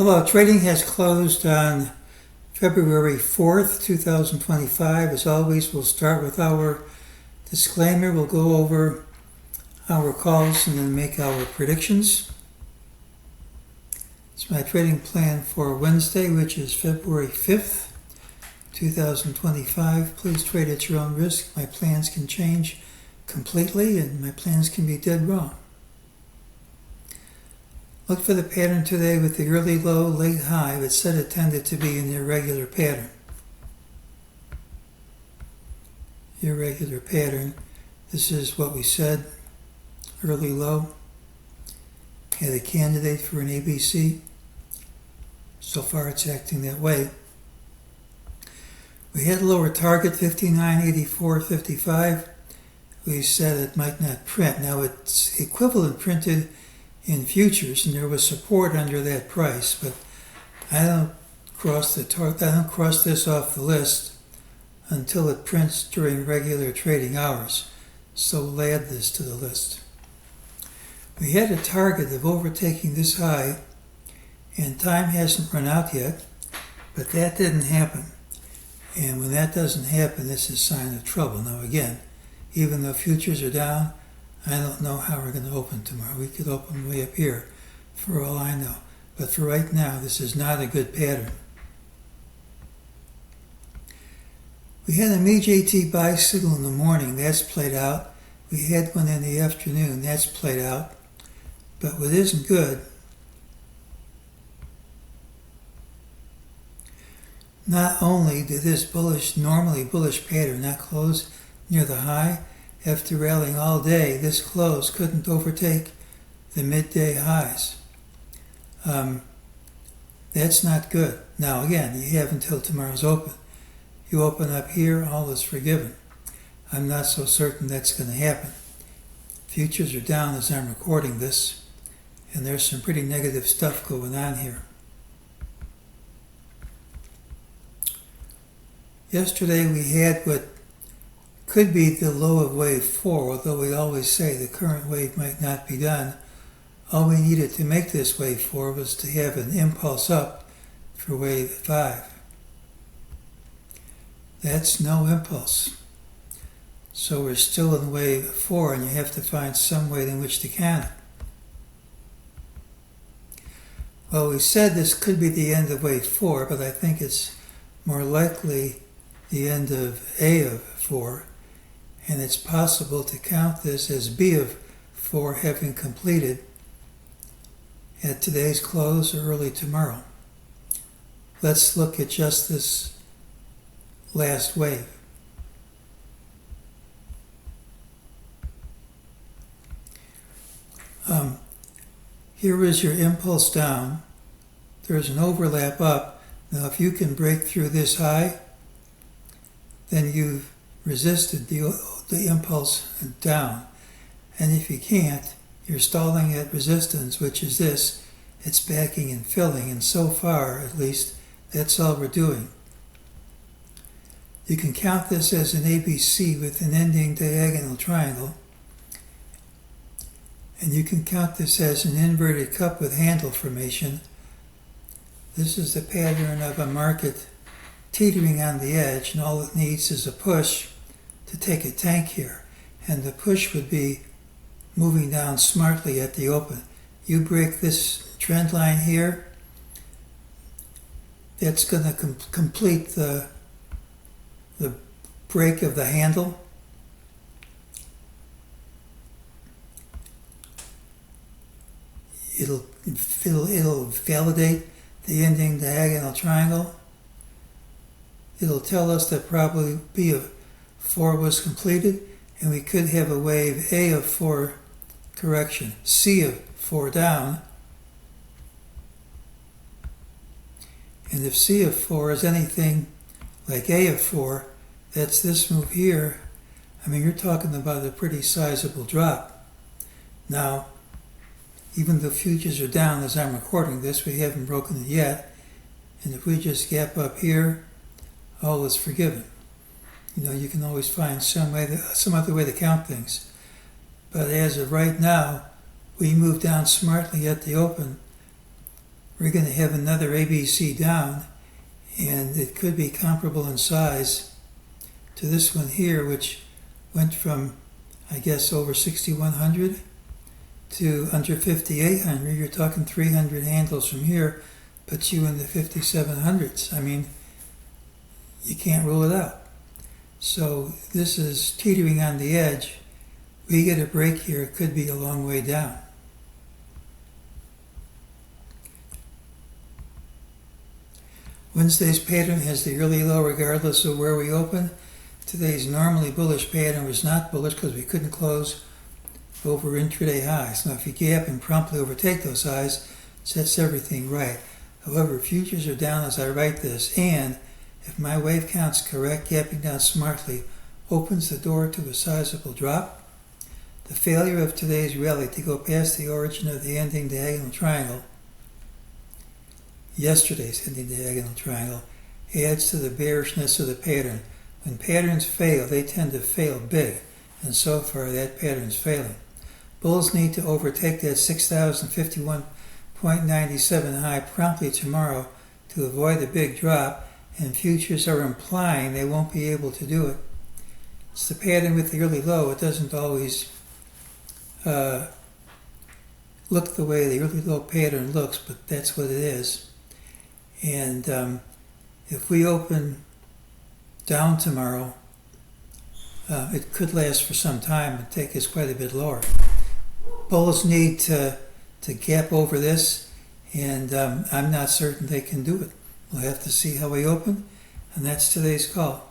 Hello, trading has closed on February 4th, 2025. As always, we'll start with our disclaimer. We'll go over our calls and then make our predictions. It's my trading plan for Wednesday, which is February 5th, 2025. Please trade at your own risk. My plans can change completely and my plans can be dead wrong. Look for the pattern today with the early low, late high, but said it tended to be an irregular pattern. Irregular pattern. This is what we said. Early low. Had a candidate for an ABC. So far it's acting that way. We had a lower target, 59.84.55. We said it might not print. Now it's equivalent printed in futures, and there was support under that price, but I don't cross this off the list until it prints during regular trading hours. So we'll add this to the list. We had a target of overtaking this high, and time hasn't run out yet, but that didn't happen. And when that doesn't happen, this is a sign of trouble. Now again, even though futures are down, I don't know how we're going to open tomorrow. We could open way up here, for all I know. But for right now, this is not a good pattern. We had a MEJT buy signal in the morning. That's played out. We had one in the afternoon. That's played out. But what isn't good, not only did this normally bullish pattern not close near the high, after rallying all day, this close couldn't overtake the midday highs. That's not good. Now again, you have until tomorrow's open. You open up here, all is forgiven. I'm not so certain that's going to happen. Futures are down as I'm recording this, and there's some pretty negative stuff going on here. Yesterday we had what could be the low of wave 4, although we always say the current wave might not be done. All we needed to make this wave 4 was to have an impulse up for wave 5. That's no impulse. So we're still in wave 4, and you have to find some way in which to count it. Well, we said this could be the end of wave 4, but I think it's more likely the end of A of 4. And it's possible to count this as B of 4 having completed at today's close or early tomorrow. Let's look at just this last wave. Here is your impulse down. There's an overlap up. Now if you can break through this high, then you've resisted the impulse down. And if you can't, you're stalling at resistance, which is this. It's backing and filling, and so far, at least, that's all we're doing. You can count this as an ABC with an ending diagonal triangle, and you can count this as an inverted cup with handle formation. This is the pattern of a market teetering on the edge, and all it needs is a push to take a tank here, and the push would be moving down smartly at the open. You break this trend line here, that's going to complete the break of the handle. It'll validate the ending diagonal triangle. It'll tell us that probably B of 4 was completed, and we could have a wave A of 4 correction, C of 4 down. And if C of 4 is anything like A of 4, that's this move here. I mean, you're talking about a pretty sizable drop. Now, even though futures are down as I'm recording this, we haven't broken it yet. And if we just gap up here, all is forgiven. You know, you can always find some other way to count things. But as of right now, we move down smartly at the open, we're going to have another ABC down, and it could be comparable in size to this one here, which went from, I guess, over 6,100 to under 5,800. You're talking 300 handles from here, puts you in the 5,700s. I mean, you can't rule it out. So this is teetering on the edge. We get a break here, it could be a long way down. Wednesday's pattern has the early low regardless of where we open. Today's normally bullish pattern was not bullish because we couldn't close over intraday highs. Now if you gap and promptly overtake those highs, sets everything right. However, futures are down as I write this, and if my wave count's correct, gapping down smartly opens the door to a sizable drop. The failure of today's rally to go past the origin of the ending diagonal triangle, yesterday's ending diagonal triangle, adds to the bearishness of the pattern. When patterns fail, they tend to fail big, and so far that pattern's failing. Bulls need to overtake that 6,051.97 high promptly tomorrow to avoid the big drop, and futures are implying they won't be able to do it. It's the pattern with the early low. It doesn't always look the way the early low pattern looks, but that's what it is. And if we open down tomorrow, it could last for some time and take us quite a bit lower. Bulls need to gap over this, and I'm not certain they can do it. We'll have to see how we open, and that's today's call.